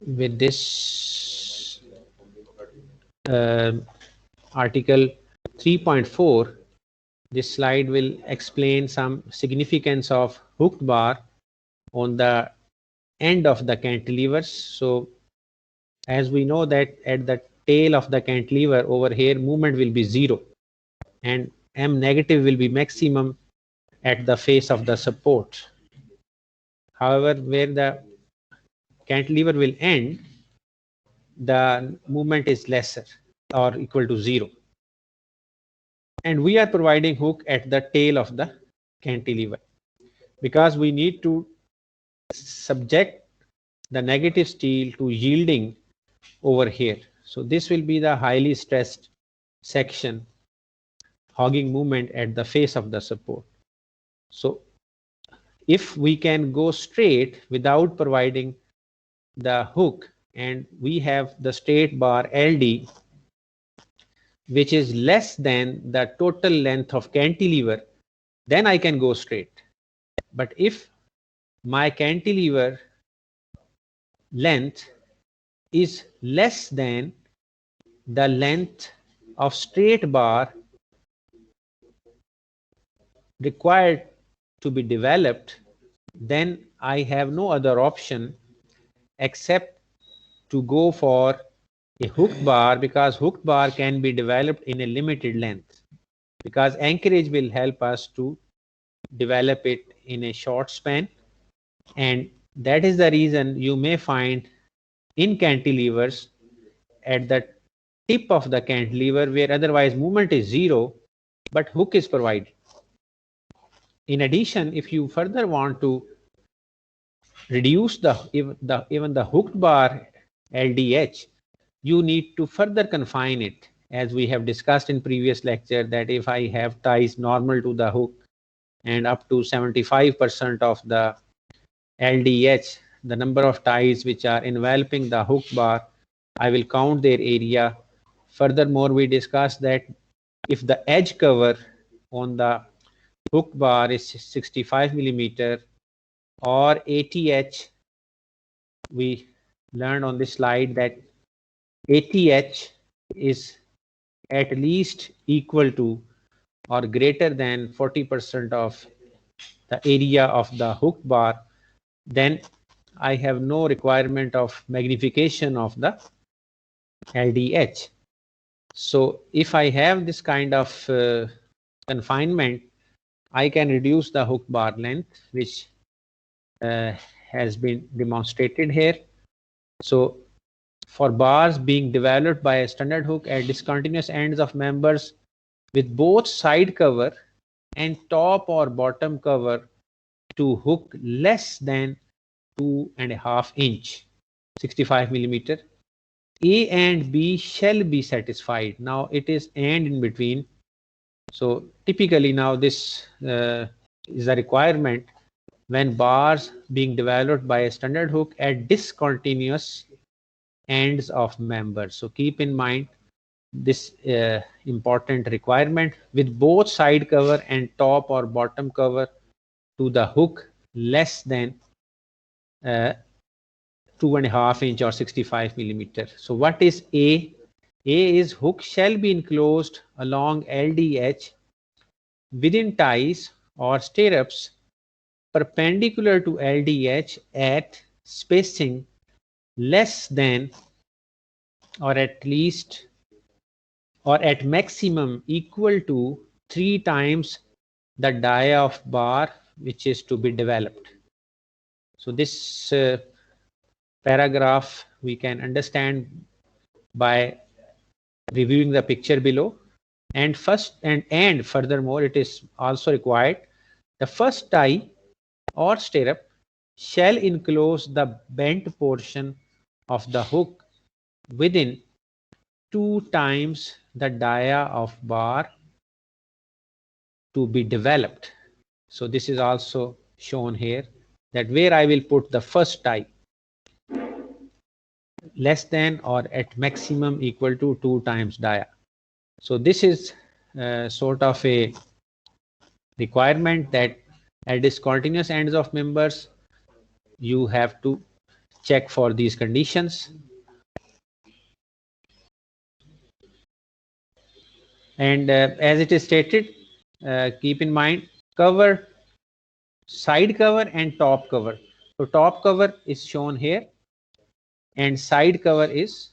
with this article 3.4, this slide will explain some significance of hooked bar on the end of the cantilevers. So as we know that at the tail of the cantilever over here, movement will be 0 and m negative will be maximum at the face of the support. However, where the cantilever will end, the movement is lesser or equal to 0. And we are providing hook at the tail of the cantilever because we need to subject the negative steel to yielding over here. So this will be the highly stressed section, hogging movement at the face of the support. So if we can go straight without providing the hook and we have the straight bar LD which is less than the total length of cantilever, then I can go straight. But if my cantilever length is less than the length of straight bar required to be developed, then I have no other option except to go for a hooked bar, because hooked bar can be developed in a limited length, because anchorage will help us to develop it in a short span. And that is the reason you may find in cantilevers at the tip of the cantilever where otherwise movement is 0 but hook is provided. In addition, if you further want to reduce even the hooked bar LDH, you need to further confine it, as we have discussed in previous lecture, that if I have ties normal to the hook and up to 75% of the LDH, the number of ties which are enveloping the hook bar, I will count their area. Furthermore, we discussed that if the edge cover on the hook bar is 65 millimeter or ATH, we learned on this slide that ATH is at least equal to or greater than 40% of the area of the hook bar, then I have no requirement of magnification of the LDH. So if I have this kind of confinement, I can reduce the hook bar length, which has been demonstrated here. So for bars being developed by a standard hook at discontinuous ends of members with both side cover and top or bottom cover to hook less than 2.5 inch, 65 millimeter, A and B shall be satisfied. Now it is and in between. So typically now this is a requirement when bars being developed by a standard hook at discontinuous ends of members. So keep in mind this important requirement with both side cover and top or bottom cover to the hook less than 2.5 inch or 65 millimeter. So what is A? A is hook shall be enclosed along LDH within ties or stirrups perpendicular to LDH at spacing less than or at least or at maximum equal to 3 times the dia of bar which is to be developed. So this paragraph we can understand by reviewing the picture below. And furthermore, it is also required the first tie or stirrup shall enclose the bent portion of the hook within 2 times the dia of bar to be developed. So this is also shown here, that where I will put the first tie less than or at maximum equal to 2 times dia. So this is sort of a requirement that at discontinuous ends of members you have to check for these conditions. And as it is stated, keep in mind cover, side cover and top cover. So top cover is shown here and side cover is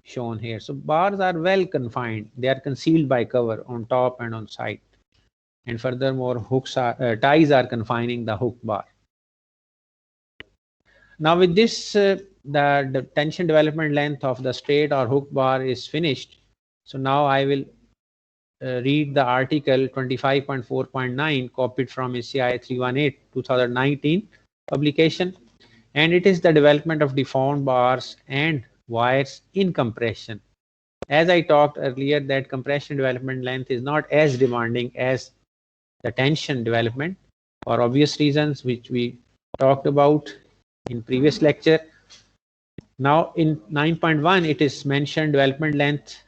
shown here. So bars are well confined. They are concealed by cover on top and on side. And furthermore, ties are confining the hook bar. Now with this, the tension development length of the straight or hook bar is finished. So now I will read the article 25.4.9 copied from ACI 318 2019 publication, and it is the development of deformed bars and wires in compression. As I talked earlier, that compression development length is not as demanding as the tension development for obvious reasons which we talked about in previous lecture. Now in 9.1 it is mentioned development length,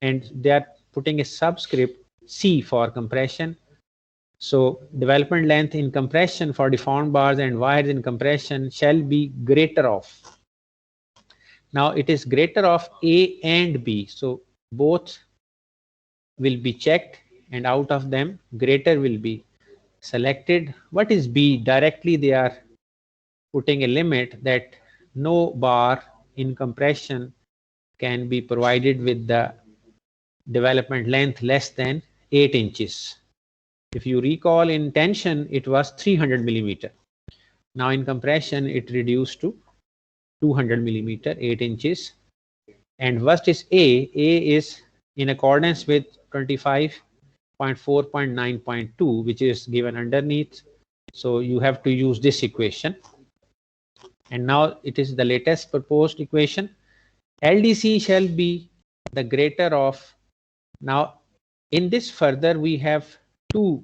and they are putting a subscript C for compression. So development length in compression for deformed bars and wires in compression shall be greater of. Now it is greater of A and B. So both will be checked and out of them greater will be selected. What is B? Directly they are putting a limit that no bar in compression can be provided with the development length less than 8 inches. If you recall, in tension it was 300 millimeter. Now in compression it reduced to 200 millimeter, 8 inches. And what is A? A is in accordance with 25.4.9.2, which is given underneath. So you have to use this equation. And now it is the latest proposed equation. LDC shall be the greater of. Now in this further we have two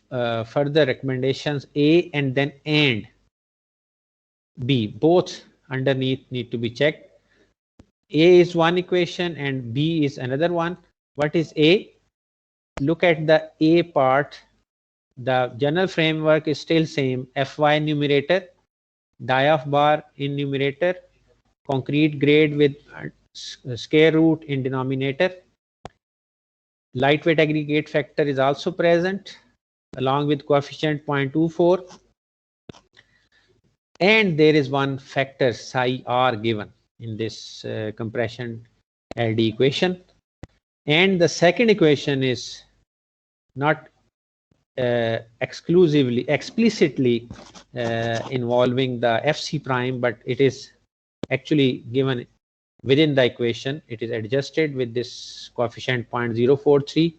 further recommendations, A and then and B. Both underneath need to be checked. A is one equation and B is another one. What is A? Look at the A part. The general framework is still same. Fy numerator, die bar in numerator, concrete grade with square root in denominator. Lightweight aggregate factor is also present along with coefficient 0.24. And there is one factor psi r given in this compression LD equation. And the second equation is not explicitly involving the FC prime, but it is actually given within the equation. It is adjusted with this coefficient 0.043,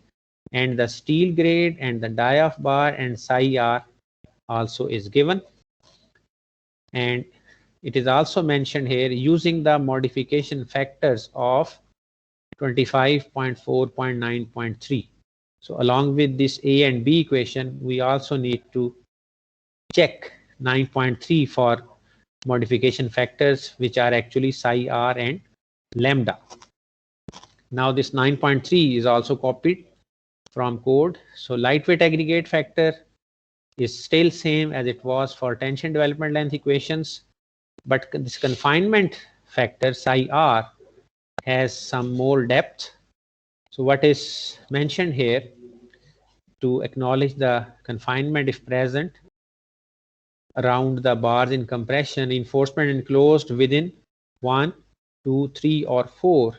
and the steel grade and the die bar and psi r also is given. And it is also mentioned here using the modification factors of 25.4.9.3. So along with this A and B equation, we also need to check 9.3 for modification factors, which are actually psi r and lambda. Now this 9.3 is also copied from code. So lightweight aggregate factor is still same as it was for tension development length equations, but this confinement factor psi r has some more depth. So what is mentioned here, to acknowledge the confinement if present around the bars in compression, reinforcement enclosed within 1, 2, 3 or 4.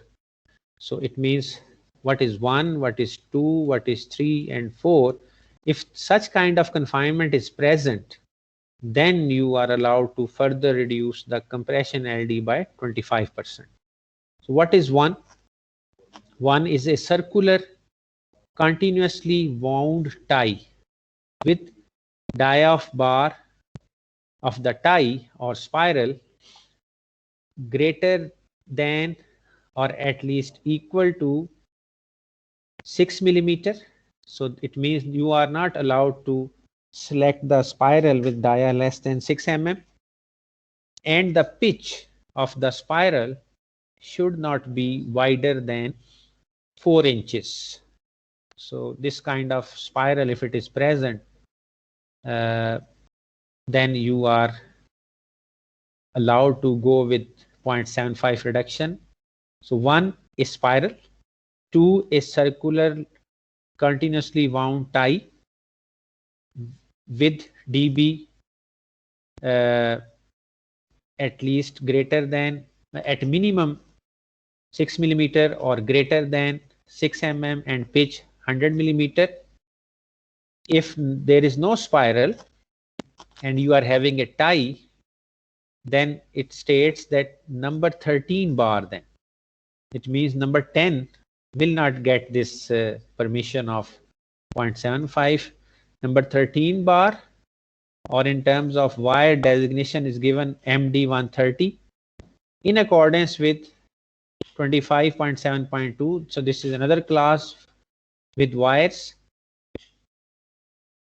So it means what is 1, what is 2, what is 3 and 4. If such kind of confinement is present, then you are allowed to further reduce the compression LD by 25%. So what is 1? 1 is a circular continuously wound tie with die bar of the tie or spiral greater than or at least equal to 6 millimeter. So it means you are not allowed to select the spiral with dia less than 6 mm, and the pitch of the spiral should not be wider than 4 inches. So this kind of spiral, if it is present, then you are allowed to go with 0.75 reduction. So 1 is spiral, 2 is circular continuously wound tie with dB at least greater than, at minimum 6 millimeter or greater than 6 mm and pitch 100 millimeter. If there is no spiral and you are having a tie, then it states that number 13 bar, then it means number 10 will not get this permission of 0.75. Number 13 bar, or in terms of wire designation, is given MD130 in accordance with 25.7.2. So this is another class with wires,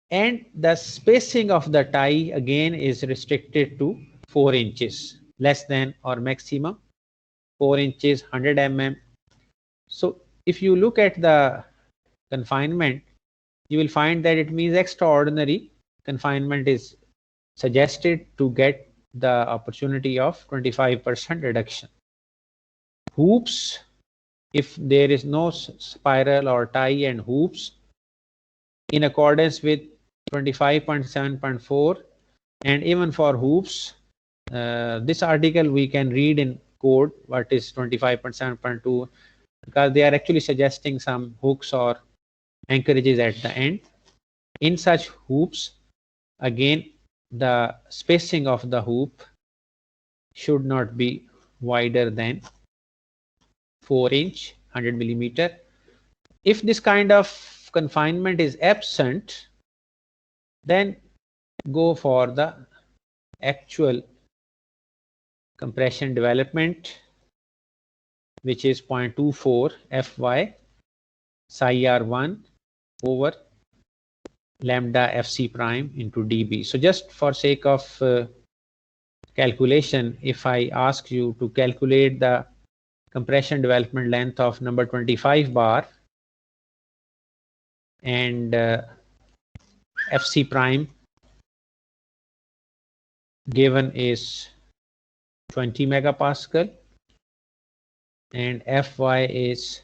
and the spacing of the tie again is restricted to 4 inches, less than or maximum 4 inches, 100 mm. So if you look at the confinement, you will find that it means extraordinary confinement is suggested to get the opportunity of 25% reduction. Hoops, if there is no spiral or tie and hoops, in accordance with 25.7.4, and even for hoops, this article we can read in code what is 25.7.2, because they are actually suggesting some hooks or anchorages at the end. In such hoops, again, the spacing of the hoop should not be wider than 4 inch, 100 millimeter. If this kind of confinement is absent, then go for the actual compression development, which is 0.24 Fy psi r1 over lambda Fc prime into dB. So just for sake of calculation, if I ask you to calculate the compression development length of number 25 bar and Fc prime given is 20 megapascal and Fy is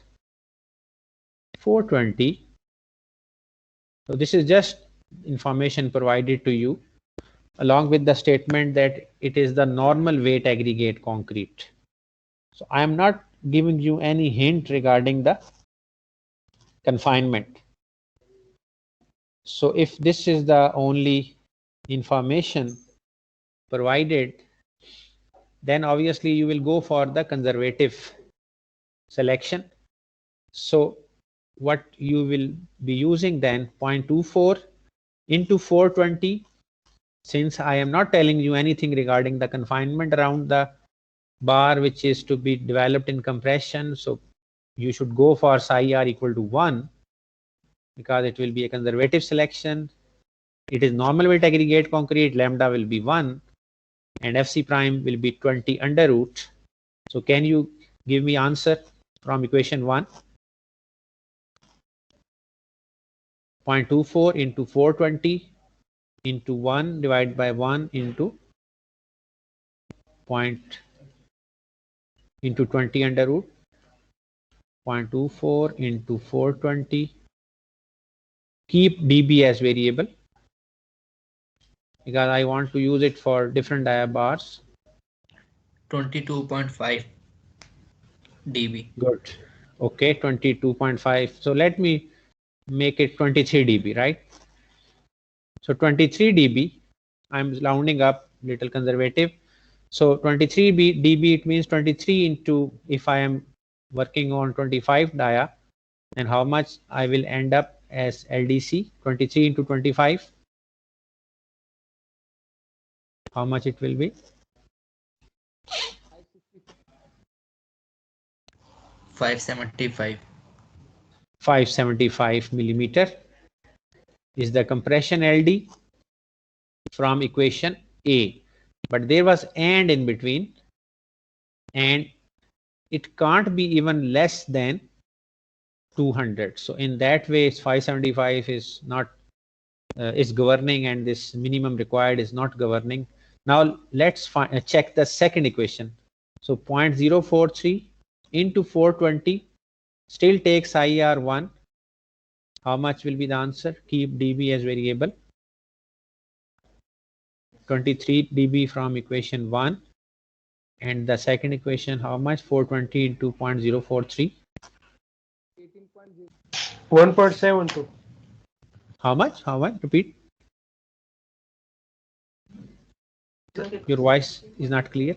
420. So this is just information provided to you along with the statement that it is the normal weight aggregate concrete. So I am not giving you any hint regarding the confinement. So if this is the only information provided, then obviously you will go for the conservative selection. So what you will be using then, 0.24 into 420. Since I am not telling you anything regarding the confinement around the bar which is to be developed in compression, so you should go for psi r equal to 1 because it will be a conservative selection. It is normal weight aggregate concrete, lambda will be 1 and Fc prime will be 20 under root. So can you give me answer from equation 1? 0.24 into 420 into 1 divided by 1 into 20 under root. 0.24 into 420. Keep dB as variable because I want to use it for different dia bars. 22.5 dB. Good. Okay, 22.5. So let me make it 23 dB, right? So 23 dB, I'm rounding up, little conservative. So 23 dB, it means 23 into, if I am working on 25 dia, and how much I will end up as LDC, 23 into 25. How much it will be? 575. 575 millimeter is the compression LD from equation A. But there was and in between, and it can't be even less than 200. So in that way, 575 is not is governing, and this minimum required is not governing. Now let's check the second equation. So 0.043 into 420 still takes IR1. How much will be the answer? Keep dB as variable. 23 dB from equation 1. And the second equation, how much? 420 into 0.043. 1.72. How much? How much? Repeat. Your voice is not clear.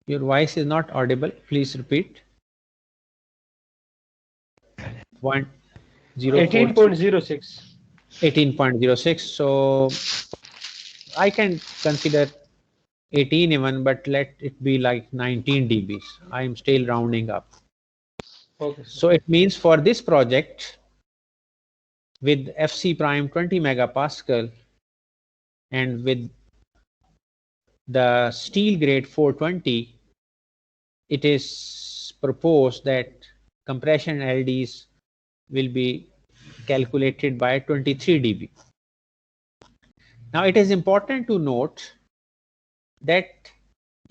Your voice is not audible. Please repeat. 18.06. 18.06. So I can consider 18 even, but let it be like 19 dBs. I am still rounding up. Okay. So it means for this project with FC prime 20 megapascal and with the steel grade 420, it is proposed that compression LDs will be calculated by 23 dB. Now it is important to note that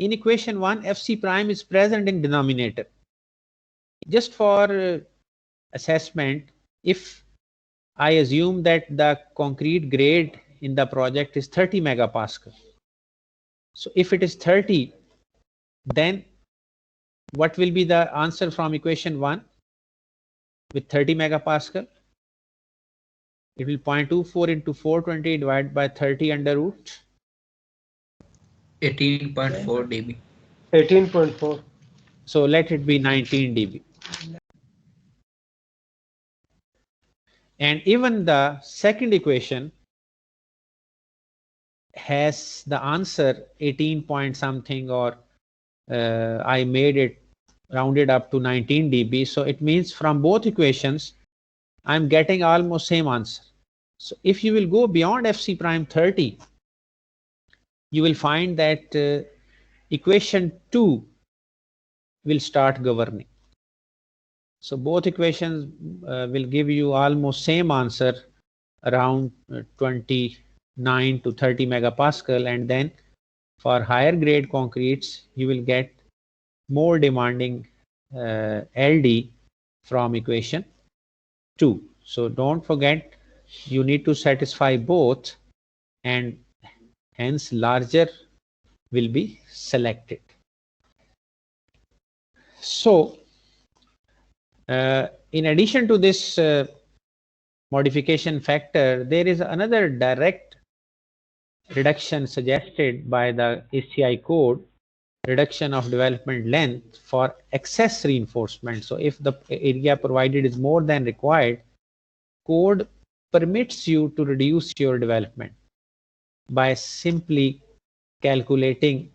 in equation 1, FC prime is present in denominator. Just for assessment, if I assume that the concrete grade in the project is 30 megapascal. So if it is 30, then what will be the answer from equation 1 with 30 megapascal? It will 0.24 into 420 divided by 30 under root 18.4 dB. 18.4. So let it be 19 dB. And even the second equation has the answer 18 point something, or I made it rounded up to 19 dB. So it means from both equations, I'm getting almost same answer. So if you will go beyond FC prime 30, you will find that equation 2 will start governing. So both equations will give you almost same answer, around 29 to 30 megapascal, and then for higher grade concretes you will get more demanding LD from equation 2. So don't forget, you need to satisfy both, and hence larger will be selected. So in addition to this modification factor, there is another direct reduction suggested by the ACI code, reduction of development length for excess reinforcement. So if the area provided is more than required, code permits you to reduce your development by simply calculating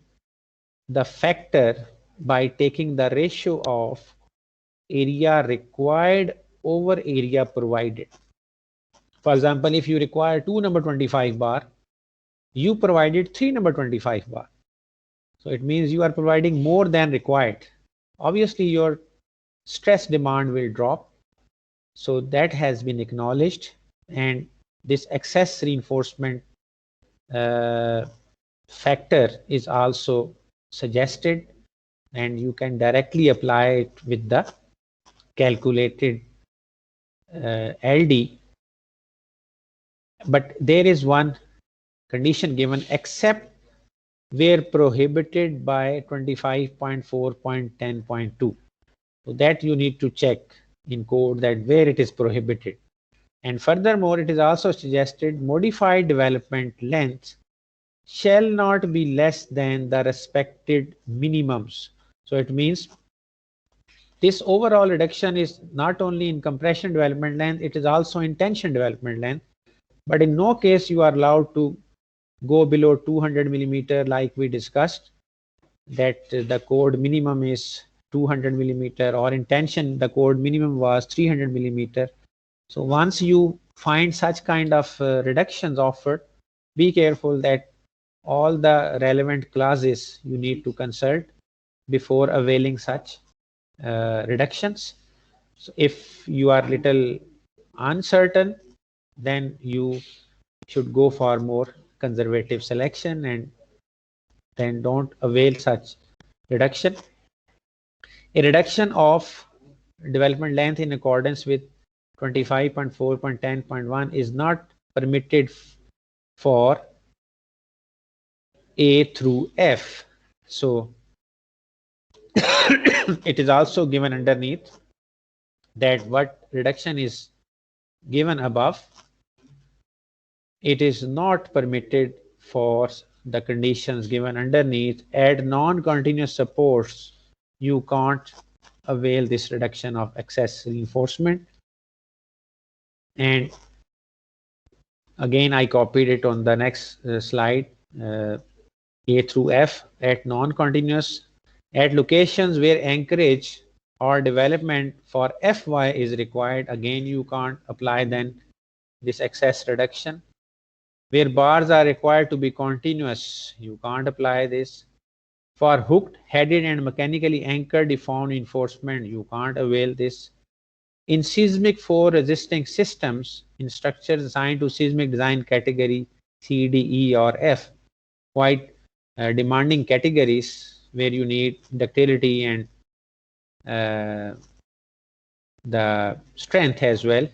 the factor by taking the ratio of area required over area provided. For example, if you require 2 number 25 bar, you provided 3 number 25 bar. So it means you are providing more than required. Obviously, your stress demand will drop. So that has been acknowledged, and this excess reinforcement factor is also suggested, and you can directly apply it with the calculated LD. But there is one condition given, except where prohibited by 25.4.10.2. So that you need to check in code that where it is prohibited. And furthermore, it is also suggested modified development length shall not be less than the respected minimums. So it means this overall reduction is not only in compression development length, it is also in tension development length. But in no case you are allowed to go below 200 millimeter, like we discussed, that the code minimum is 200 millimeter, or in tension the code minimum was 300 millimeter. So once you find such kind of reductions offered, be careful that all the relevant clauses you need to consult before availing such reductions. So if you are little uncertain, then you should go for more conservative selection and then don't avail such reduction. A reduction of development length in accordance with 25.4.10.1 is not permitted for A through F. So it is also given underneath that what reduction is given above, it is not permitted for the conditions given underneath. At non-continuous supports, you can't avail this reduction of excess reinforcement. And again, I copied it on the next slide, A through F. At non-continuous, at locations where anchorage or development for Fy is required, again you can't apply then this excess reduction. Where bars are required to be continuous, you can't apply this. For hooked, headed and mechanically anchored deformed reinforcement, you can't avail this. In seismic fault resisting systems, in structures assigned to seismic design category C, D, E or F, quite demanding categories where you need ductility and the strength as well,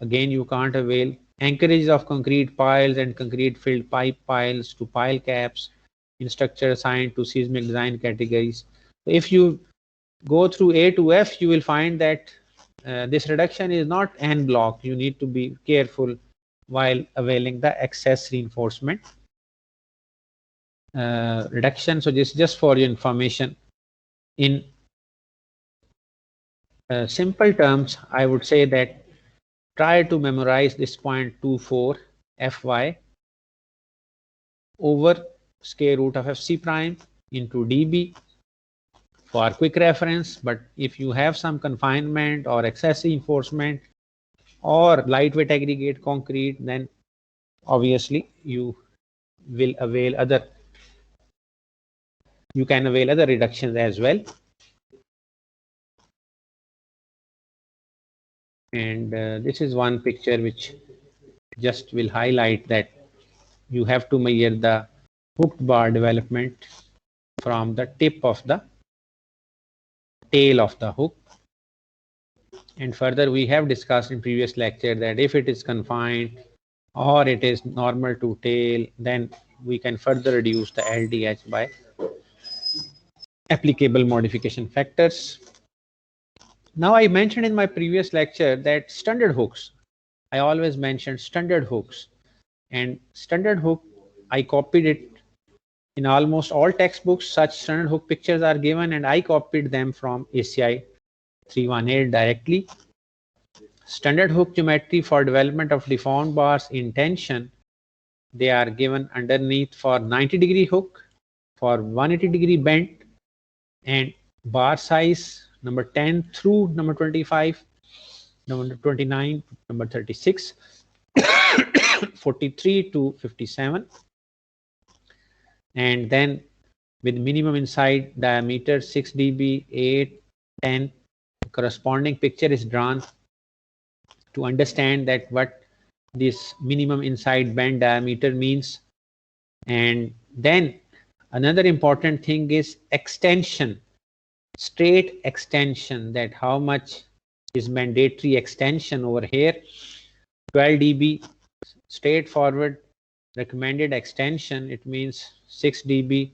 again you can't avail. Anchorage of concrete piles and concrete filled pipe piles to pile caps in structure assigned to seismic design categories. So if you go through A to F, you will find that this reduction is not en bloc. You need to be careful while availing the excess reinforcement reduction. So this is just for your information. In simple terms, I would say that try to memorize this 0.24 Fy over square root of Fc prime into dB for quick reference. But if you have some confinement or excess reinforcement or lightweight aggregate concrete, then obviously you will avail other, you can avail other reductions as well. And this is one picture which just will highlight that you have to measure the hooked bar development from the tip of the tail of the hook. And further, we have discussed in previous lecture that if it is confined or it is normal to tail, then we can further reduce the LDH by applicable modification factors. Now, I mentioned in my previous lecture that standard hooks, I always mentioned standard hooks, and standard hook, I copied it in almost all textbooks. Such standard hook pictures are given and I copied them from ACI 318 directly. Standard hook geometry for development of deformed bars in tension, they are given underneath for 90-degree hook, for 180-degree bend, and bar size number 10 through number 25, number 29, number 36, 43 to 57, and then with minimum inside diameter 6 dB, 8, 10, corresponding picture is drawn to understand that what this minimum inside bend diameter means. And then another important thing is extension, straight extension, that how much is mandatory extension over here. 12 dB straightforward recommended extension, it means 6 dB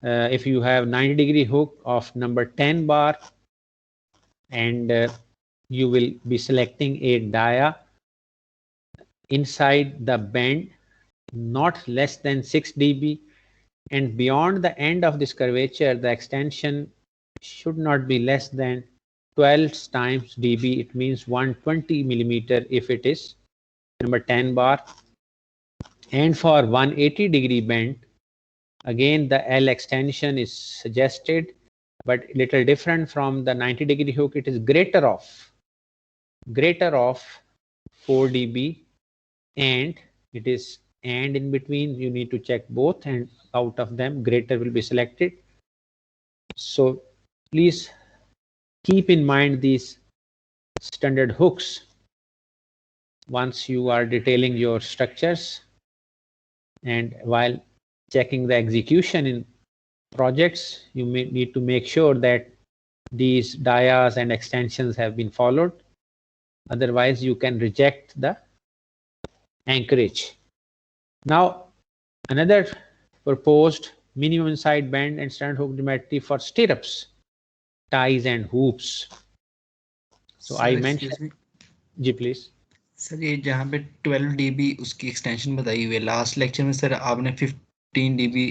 if you have 90-degree hook of number 10 bar, and you will be selecting a dia inside the bend not less than 6 dB, and beyond the end of this curvature the extension should not be less than 12 times dB. It means 120 millimeter if it is number 10 bar. And for 180-degree bend, again the L extension is suggested, but little different from the 90-degree hook. It is greater of 4 dB, and it is and in between you need to check both, and out of them greater will be selected. So please keep in mind these standard hooks once you are detailing your structures. And while checking the execution in projects, you may need to make sure that these dias and extensions have been followed. Otherwise, you can reject the anchorage. Now, another proposed minimum side bend and standard hook geometry for stirrups, ties and hoops. So I mentioned, जी please. Sir ये जहाँ पे 12 dB उसकी extension बताई हुई है last lecture में sir आपने 15 dB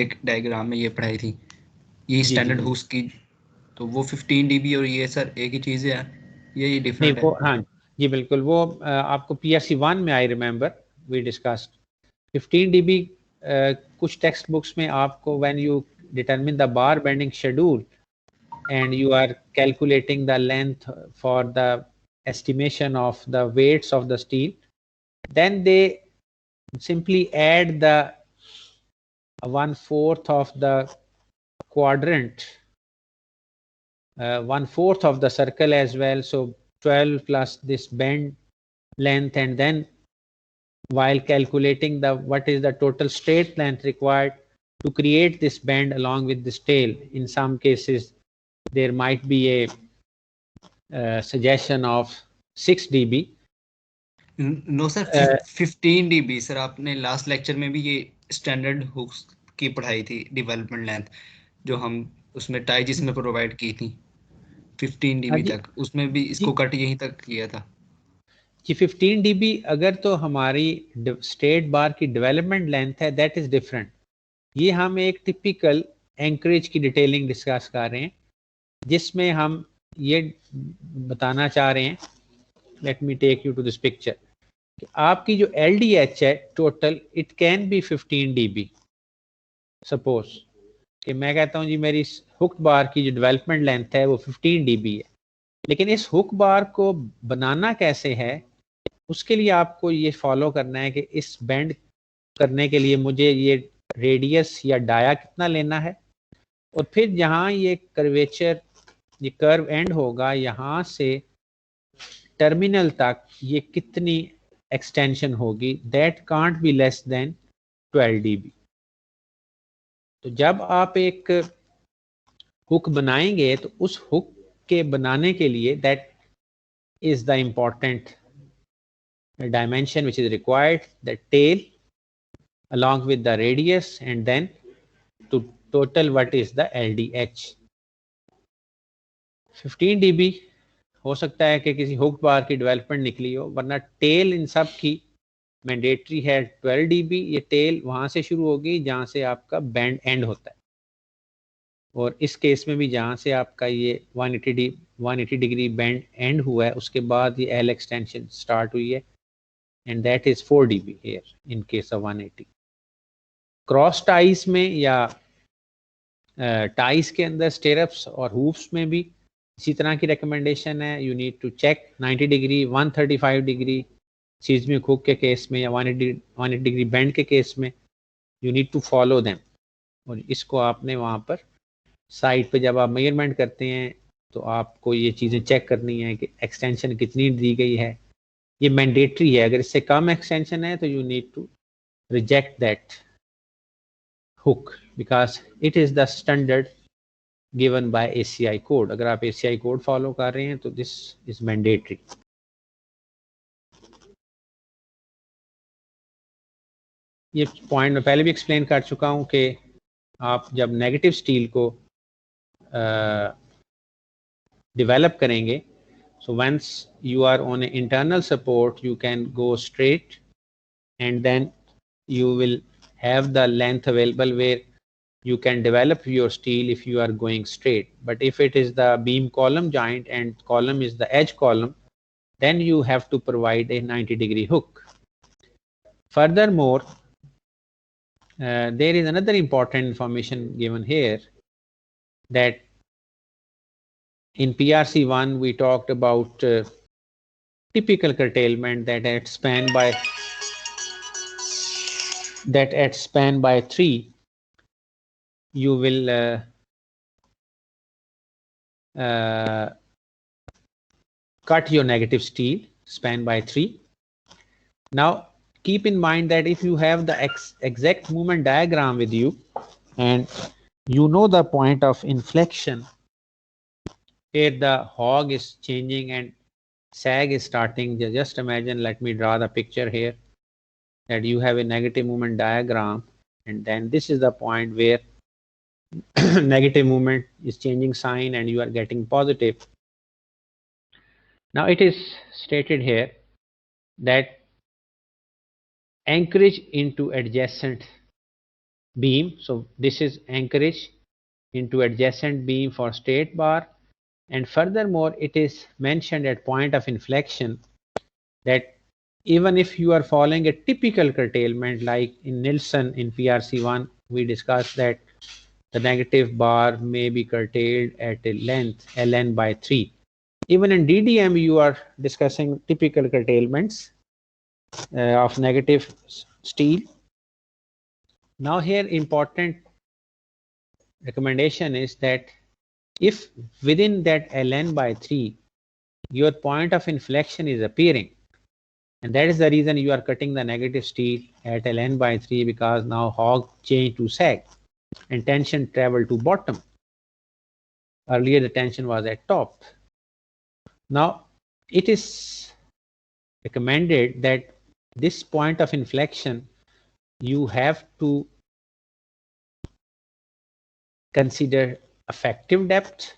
एक डायग्राम में ये पढ़ाई थी ये जी, स्टैंडर्ड जी। हुक्स की तो वो 15 dB और ये सर एक ही चीज़ है ये नहीं डिफरेंट वो है हाँ जी बिल्कुल वो आपको PRC 1 में I remember we discussed 15 dB कुछ टेक्स्ट बुक्स में आपको when you determine the bar bending schedule and you are calculating the length for the estimation of the weights of the steel, then they simply add the 1/4 of the quadrant, 1/4 of the circle as well. So 12 plus this bend length, and then while calculating the what is the total straight length required to create this bend along with this tail. In some cases, there might be a suggestion of 6 dB. No sir 15 dB sir आपने last lecture में भी ये standard hooks की पढ़ाई थी development length जो हम उसमें टाई जिसमें प्रोवाइड की थी 15 हाँ dB जी तक उसमें भी इसको कट यहीं तक किया था कि 15 dB अगर तो हमारी स्ट्रेट बार की डेवलपमेंट लेंथ है दैट इज डिफरेंट. ये हम एक टिपिकल एंकरेज की डिटेलिंग डिस्कस कर रहे हैं जिसमें हम ये बताना चाह रहे हैं. Let me take you to this picture. आपकी जो LDH है total it can be 15 dB. Suppose कि मैं कहता हूँ जी मेरी हुक बार की जो डेवलपमेंट लेंथ है वो 15 dB है, लेकिन इस हुक बार को बनाना कैसे है उसके लिए आपको ये फॉलो करना है कि इस बेंड करने के लिए मुझे ये रेडियस या डाया कितना लेना है और फिर जहाँ ये कर्वेचर ये कर्व एंड होगा यहाँ से टर्मिनल तक ये कितनी एक्सटेंशन होगी that can't be less than 12 dB. तो जब आप एक हुक बनाएंगे तो उस हुक के बनाने के लिए that is the important dimension which is required, the tail along with the radius, and then to total what is the LDH. 15 dB हो सकता है कि किसी हुक बार की डेवलपमेंट निकली हो, वरना टेल इन सब की मैंडेटरी है 12 dB. ये टेल वहां से शुरू होगी जहां से आपका बैंड एंड होता है, और इस केस में भी जहां से आपका ये 180 डिग्री बैंड एंड हुआ है उसके बाद ये L एक्सटेंशन स्टार्ट हुई है, and that is 4 dB here in case of 180. Cross ties में या टाइज के अंदर स्टेरप्स और हूप्स में भी इसी तरह की रिकमेंडेशन है. You need to check 90 degree 135 degree seismic hook के केस में या 180 डिग्री बेंड के केस में you need to follow them. और इसको आपने वहाँ पर साइड पे जब आप मेजरमेंट करते हैं तो आपको ये चीज़ें चेक करनी है कि एक्सटेंशन कितनी दी गई है. ये मैंडेटरी है. अगर इससे कम एक्सटेंशन है तो you need to reject that hook because it is the standard given by ACI code. अगर आप ACI कोड फॉलो कर रहे हैं तो दिस इज मैंडेटरी. ये पॉइंट मैं पहले भी एक्सप्लेन कर चुका हूँ कि आप जब नेगेटिव स्टील को डेवलप करेंगे, so once you are on an internal support you can go straight and then you will have the length available where you can develop your steel if you are going straight. But if it is the beam column joint and column is the edge column, then you have to provide a 90 degree hook. Furthermore, there is another important information given here that in PRC1 we talked about typical curtailment that at span by 3 you will cut your negative steel span by 3. Now keep in mind that if you have the exact movement diagram with you and you know the point of inflection where the hog is changing and sag is starting, just imagine, let me draw the picture here, that you have a negative movement diagram, and then this is the point where negative movement is changing sign and you are getting positive. Now it is stated here that anchorage into adjacent beam. So this is anchorage into adjacent beam for straight bar, and furthermore it is mentioned at point of inflection that even if you are following a typical curtailment like in Nilsson in PRC1, we discussed that the negative bar may be curtailed at a length ln by 3. Even in DDM you are discussing typical curtailments of negative steel. Now here important recommendation is that if within that ln by 3 your point of inflection is appearing, and that is the reason you are cutting the negative steel at ln by 3, because now hog changed to sag and tension traveled to bottom. Earlier the tension was at top. Now it is recommended that this point of inflection you have to consider effective depth,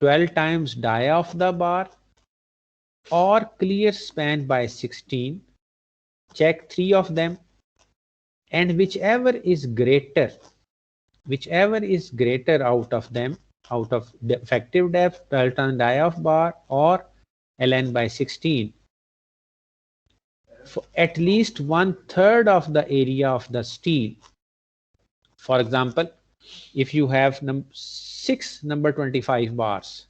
12 times dia of the bar, or clear span by 16. Check 3 of them, and whichever is greater out of them, out of the effective depth, 12 times dia of bar, or ln by 16, for at least 1/3 of the area of the steel. For example, if you have 6 number 25 bars,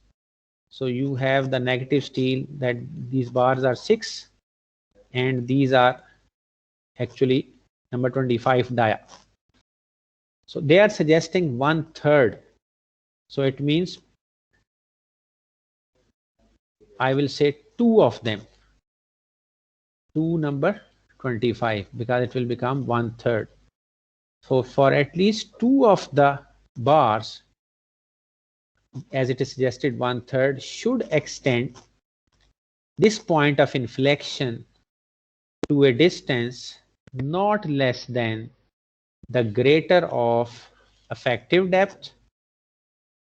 so you have the negative steel that these bars are 6 and these are actually number 25 dia. So they are suggesting 1/3. So it means I will say 2 of them, 2 number 25, because it will become 1/3. So for at least 2 of the bars, as it is suggested, 1/3 should extend this point of inflection to a distance not less than the greater of effective depth,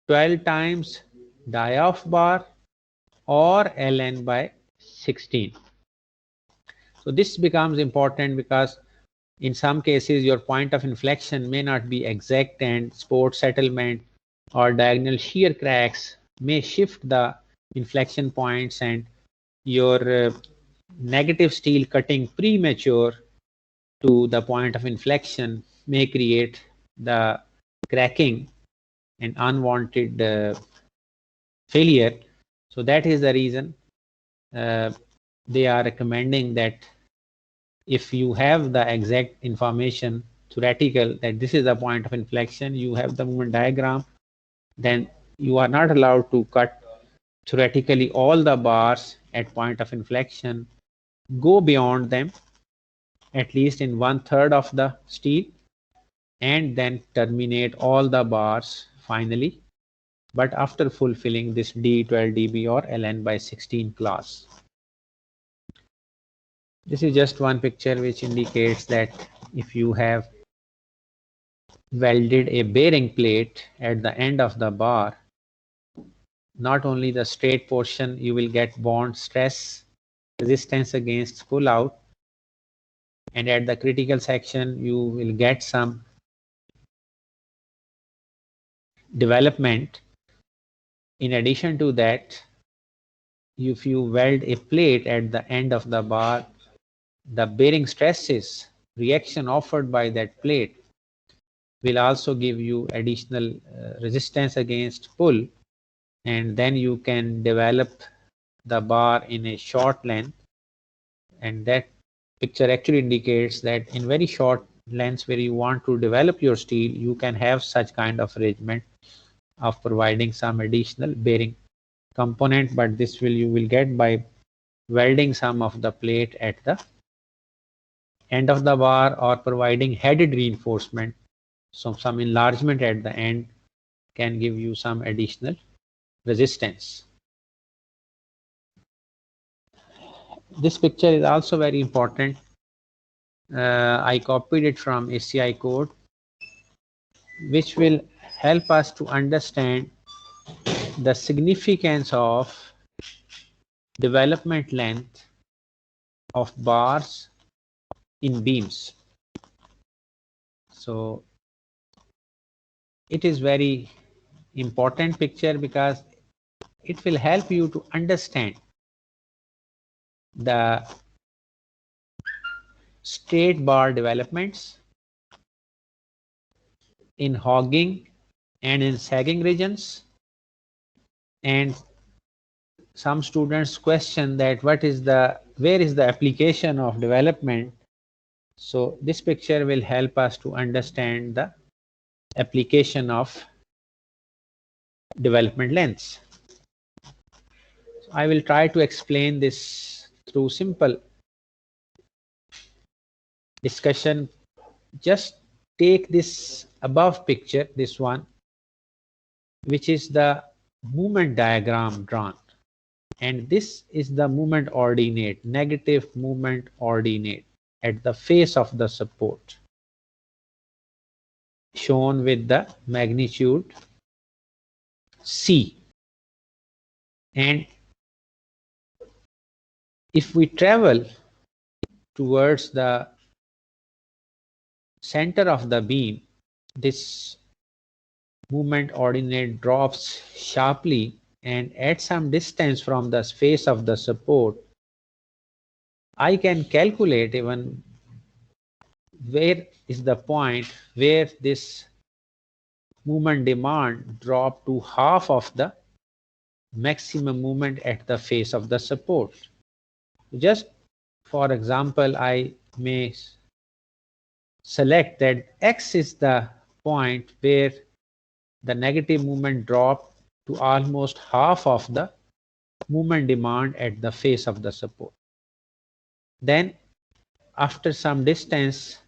12 times dia of bar, or ln by 16. So this becomes important because in some cases your point of inflection may not be exact, and support settlement or diagonal shear cracks may shift the inflection points, and your negative steel cutting premature to the point of inflection may create the cracking and unwanted failure. So that is the reason they are recommending that if you have the exact information theoretical that this is the point of inflection, you have the movement diagram, then you are not allowed to cut theoretically all the bars at point of inflection. Go beyond them at least in 1/3 of the steel, and then terminate all the bars finally, but after fulfilling this D12 dB or ln by 16 class. This is just one picture which indicates that if you have welded a bearing plate at the end of the bar, not only the straight portion you will get bond stress resistance against pull out, and at the critical section you will get some development. In addition to that, if you weld a plate at the end of the bar, the bearing stresses reaction offered by that plate will also give you additional resistance against pull, and then you can develop the bar in a short length, and that picture actually indicates that in very short lengths where you want to develop your steel, you can have such kind of arrangement of providing some additional bearing component, but this will you will get by welding some of the plate at the end of the bar or providing headed reinforcement. So some enlargement at the end can give you some additional resistance. This picture is also very important. I copied it from ACI code, which will help us to understand the significance of development length of bars in beams. So it is very important picture because it will help you to understand the straight bar developments in hogging and in sagging regions. And some students question that where is the application of development. So this picture will help us to understand the application of development lengths. So I will try to explain this through simple discussion. Just take this above picture, this one, which is the movement diagram drawn, and this is the movement ordinate, negative movement ordinate at the face of the support, shown with the magnitude C. And if we travel towards the center of the beam, this movement ordinate drops sharply, and at some distance from the face of the support, I can calculate even where is the point where this movement demand drop to half of the maximum movement at the face of the support. Just for example, I may select that X is the point where the negative movement drop to almost half of the movement demand at the face of the support. Then after some distance,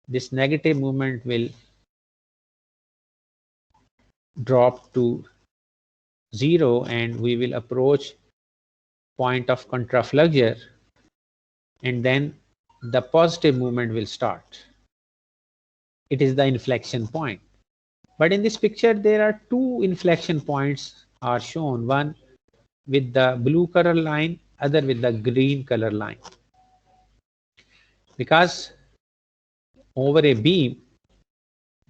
this negative movement will drop to 0, and we will approach point of contrafluxure, and then the positive movement will start. It is the inflection point. But in this picture, there are two inflection points are shown, one with the blue color line, other with the green color line. Because over a beam,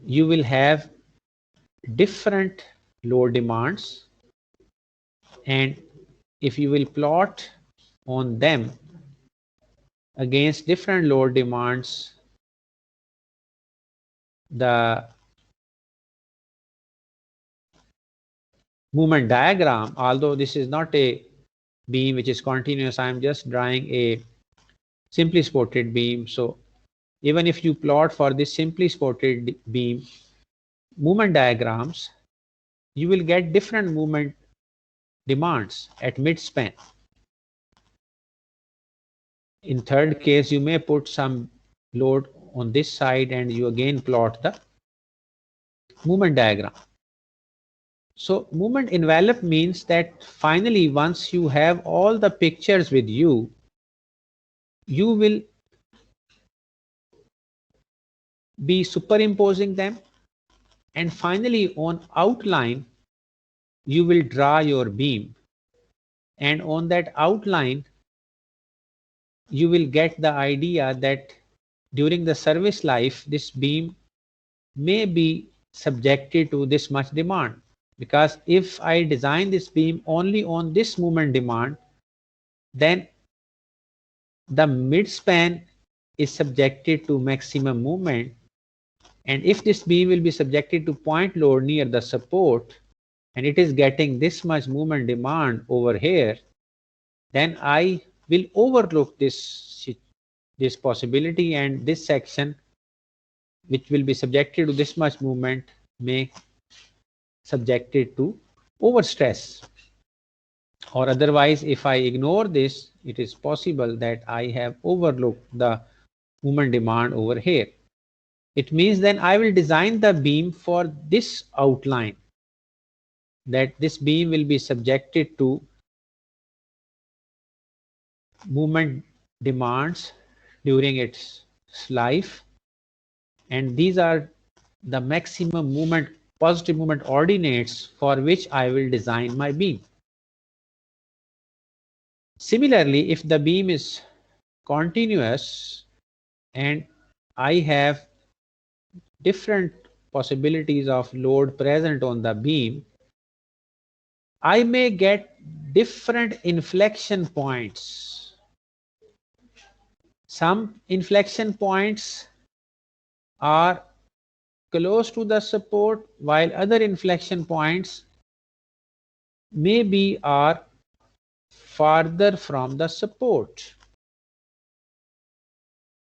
you will have different load demands, and if you will plot on them against different load demands, the movement diagram, although this is not a beam which is continuous, I am just drawing a simply supported beam. So even if you plot for this simply supported beam movement diagrams, you will get different movement demands at midspan. In third case, you may put some load on this side and you again plot the movement diagram. So movement envelope means that finally, once you have all the pictures with you, you will be superimposing them, and finally on outline, you will draw your beam, and on that outline, you will get the idea that during the service life, this beam may be subjected to this much demand. Because if I design this beam only on this movement demand, then the midspan is subjected to maximum movement. And if this beam will be subjected to point load near the support, and it is getting this much movement demand over here, then I will overlook this possibility, and this section which will be subjected to this much movement may subjected to overstress. Or otherwise, if I ignore this, it is possible that I have overlooked the moment demand over here. It means then I will design the beam for this outline, that this beam will be subjected to moment demands during its life, and these are the maximum moment, positive moment ordinates for which I will design my beam. Similarly, if the beam is continuous and I have different possibilities of load present on the beam, I may get different inflection points. Some inflection points are close to the support, while other inflection points maybe are farther from the support.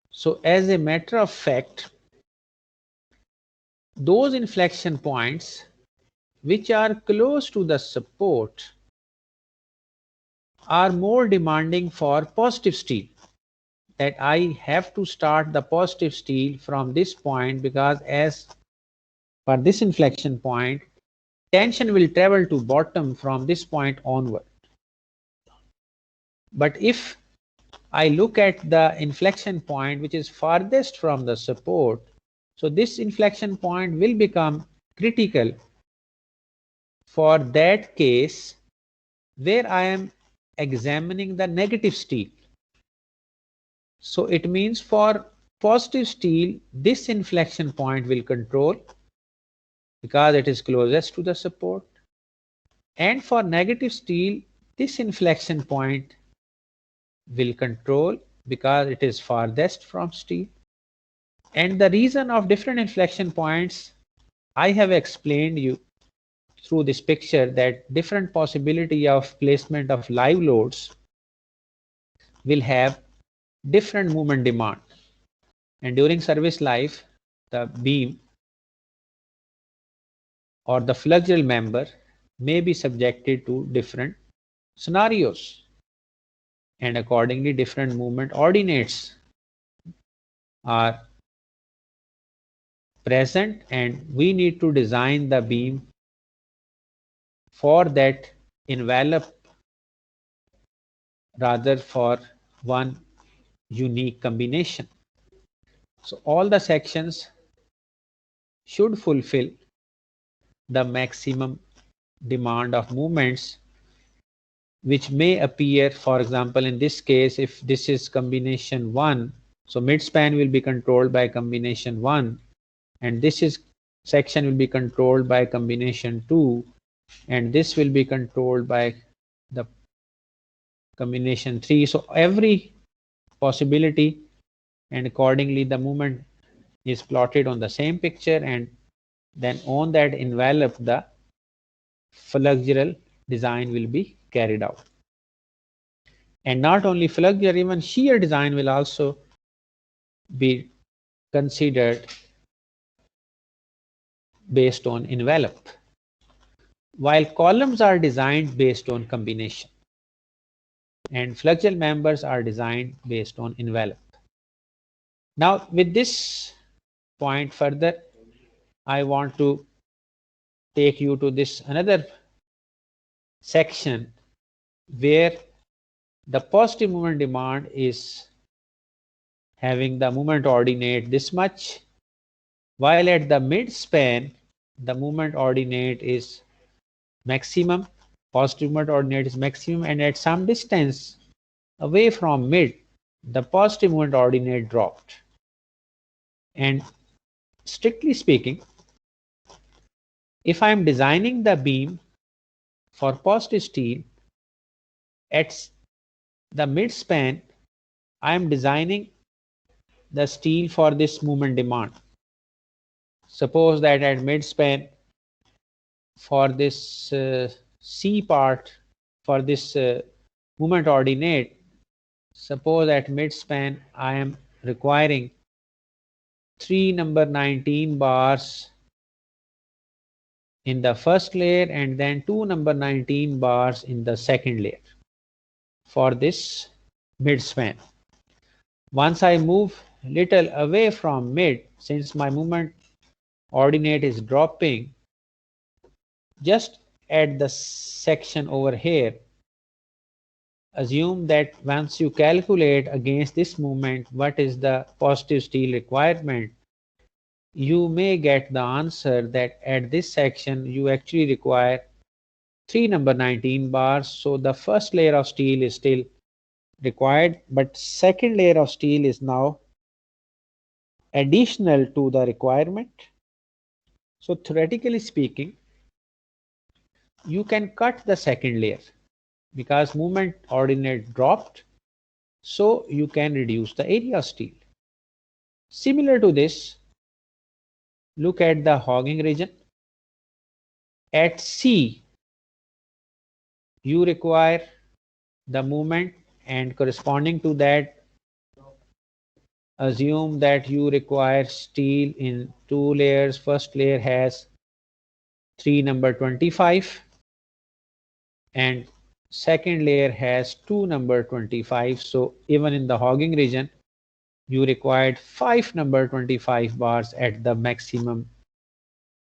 So as a matter of fact, those inflection points which are close to the support are more demanding for positive steel, that I have to start the positive steel from this point, because as for this inflection point, tension will travel to bottom from this point onward. But if I look at the inflection point which is farthest from the support, so this inflection point will become critical for that case where I am examining the negative steel. So it means for positive steel, this inflection point will control because it is closest to the support, and for negative steel, this inflection point will control because it is farthest from steel. And the reason of different inflection points, I have explained you through this picture, that different possibility of placement of live loads will have different moment demand. And during service life, the beam or the flexural member may be subjected to different scenarios, and accordingly different movement ordinates are present, and we need to design the beam for that envelope rather for one unique combination. So all the sections should fulfill the maximum demand of movements which may appear. For example, in this case, if this is combination 1, so midspan will be controlled by combination 1, and this is section will be controlled by combination 2, and this will be controlled by the combination 3. So every possibility, and accordingly the movement is plotted on the same picture, and then on that envelope the flexural design will be carried out. And not only flexural, even shear design will also be considered based on envelope, while columns are designed based on combination and flexural members are designed based on envelope. Now with this point further, I want to take you to this another section where the positive moment demand is having the moment ordinate this much, while at the mid span the moment ordinate is maximum, positive moment ordinate is maximum, and at some distance away from mid the positive moment ordinate dropped. And strictly speaking, if I am designing the beam for positive steel at the mid span, I am designing the steel for this moment demand. Suppose that at mid span for this C part, for this moment ordinate, suppose at mid span I am requiring 3 number 19 bars in the first layer and then 2 number 19 bars in the second layer for this mid span. Once I move little away from mid, since my movement ordinate is dropping, just at the section over here, assume that once you calculate against this movement what is the positive steel requirement, you may get the answer that at this section you actually require 3 number 19 bars. So the first layer of steel is still required, but second layer of steel is now additional to the requirement. So theoretically speaking, you can cut the second layer because movement ordinate dropped, so you can reduce the area of steel. Similar to this, look at the hogging region. At C, you require the movement, and corresponding to that, assume that you require steel in 2 layers. First layer has 3 number 25 and second layer has 2 number 25. So even in the hogging region, you required 5 number 25 bars at the maximum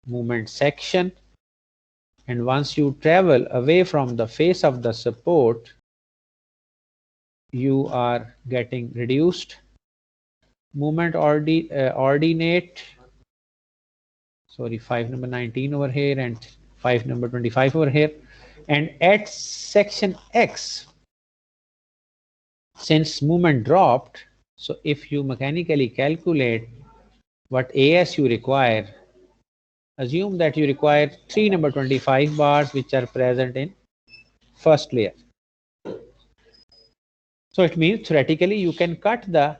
movement section. And once you travel away from the face of the support, you are getting reduced movement ordinate. Sorry, 5 number 19 over here and 5 number 25 over here. And at section X, since movement dropped, so if you mechanically calculate what AS you require, assume that you require 3 number 25 bars which are present in first layer. So it means theoretically you can cut the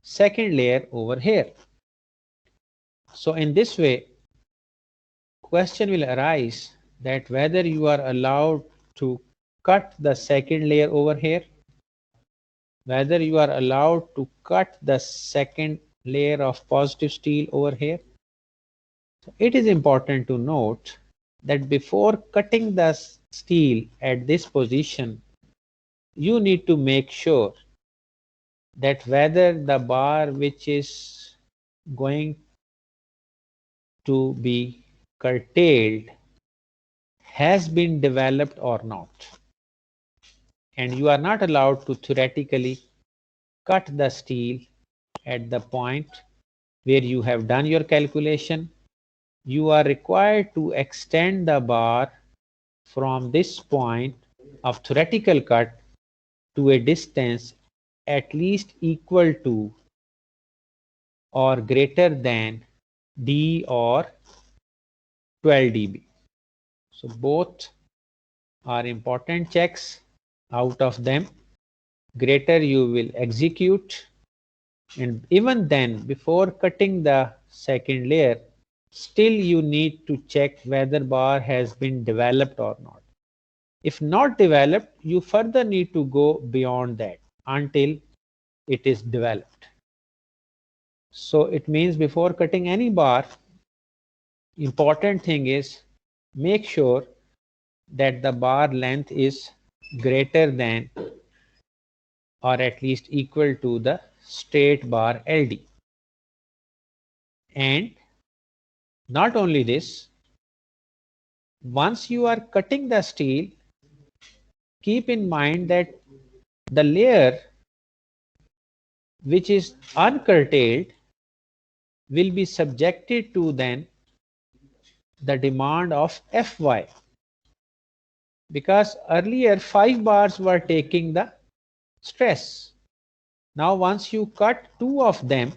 second layer over here. So in this way, question will arise that whether you are allowed to cut the second layer over here, whether you are allowed to cut the second layer of positive steel over here. So it is important to note that before cutting the steel at this position, you need to make sure that whether the bar which is going to be curtailed has been developed or not. And you are not allowed to theoretically cut the steel at the point where you have done your calculation. You are required to extend the bar from this point of theoretical cut to a distance at least equal to or greater than D or 12 dB. So both are important checks. Out of them, greater you will execute, and even then, before cutting the second layer, still you need to check whether bar has been developed or not. If not developed, you further need to go beyond that until it is developed. So it means before cutting any bar, important thing is make sure that the bar length is greater than or at least equal to the straight bar LD. And not only this, once you are cutting the steel, keep in mind that the layer which is uncurtailed will be subjected to then the demand of Fy, because earlier 5 bars were taking the stress. Now once you cut 2 of them,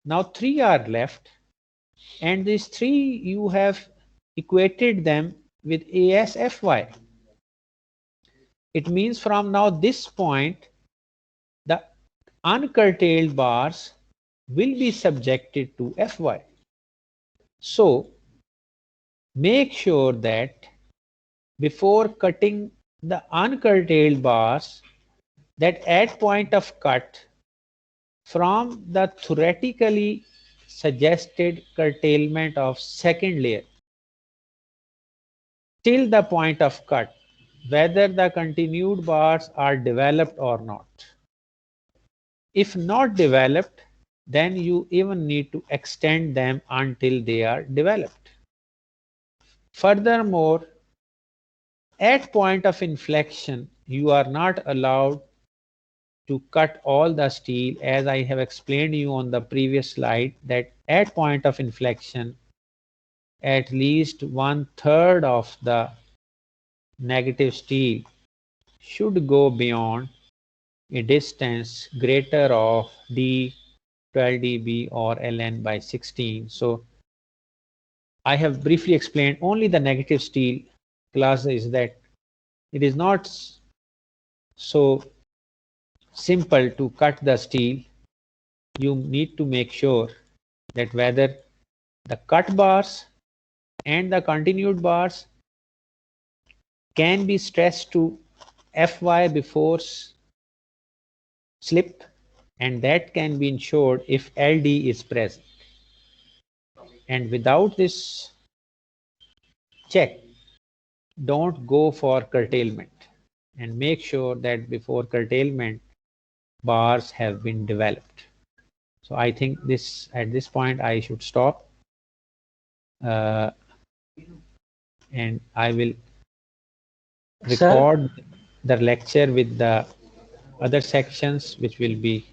now 3 are left, and these 3 you have equated them with ASFY. It means from now this point, the uncurtailed bars will be subjected to Fy. So make sure that before cutting the uncurtailed bars, that at point of cut from the theoretically suggested curtailment of second layer till the point of cut, whether the continued bars are developed or not. If not developed, then you even need to extend them until they are developed. Furthermore, at point of inflection, you are not allowed to cut all the steel, as I have explained you on the previous slide, that at point of inflection, at least 1/3 of the negative steel should go beyond a distance greater of d 12 dB or ln by 16. So I have briefly explained only the negative steel class is that it is not so simple to cut the steel. You need to make sure that whether the cut bars and the continued bars can be stressed to Fy before slip, and that can be ensured if LD is present. And without this check, don't go for curtailment, and make sure that before curtailment bars have been developed. So I think this at this point I should stop, and I will record the lecture with the other sections which will be